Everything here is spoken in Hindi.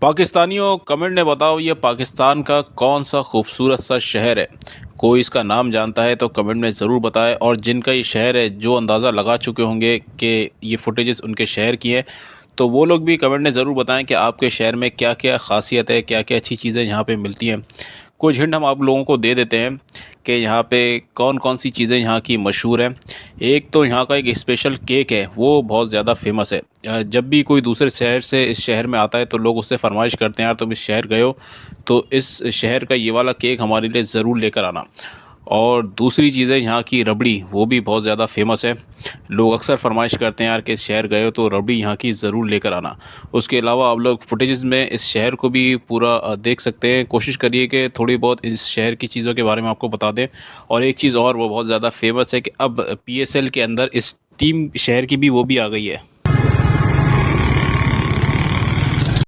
पाकिस्तानियों कमेंट में बताओ ये पाकिस्तान का कौन सा खूबसूरत सा शहर है। कोई इसका नाम जानता है तो कमेंट में ज़रूर बताएं। और जिनका ये शहर है जो अंदाज़ा लगा चुके होंगे कि ये फुटेजेस उनके शहर की हैं, तो वो लोग भी कमेंट में ज़रूर बताएं कि आपके शहर में क्या क्या ख़ासियत है, क्या क्या अच्छी चीज़ें यहाँ पे मिलती हैं। कुछ हिंट हम आप लोगों को दे देते हैं कि यहाँ पे कौन कौन सी चीज़ें यहाँ की मशहूर हैं। एक तो यहाँ का एक स्पेशल केक है, वो बहुत ज़्यादा फेमस है। जब भी कोई दूसरे शहर से इस शहर में आता है तो लोग उससे फरमाइश करते हैं, यार तुम इस शहर गए हो तो इस शहर का ये वाला केक हमारे लिए ज़रूर लेकर आना। और दूसरी चीज़ है यहाँ की रबड़ी, वो भी बहुत ज़्यादा फेमस है। लोग अक्सर फरमाइश करते हैं यार कि इस शहर गए हो तो रबड़ी यहाँ की ज़रूर लेकर आना। उसके अलावा आप लोग फुटेजेस में इस शहर को भी पूरा देख सकते हैं। कोशिश करिए कि थोड़ी बहुत इस शहर की चीज़ों के बारे में आपको बता दें। और एक चीज़ और वो बहुत ज़्यादा फेमस है कि अब PSL के अंदर इस टीम शहर की भी वो भी आ गई है।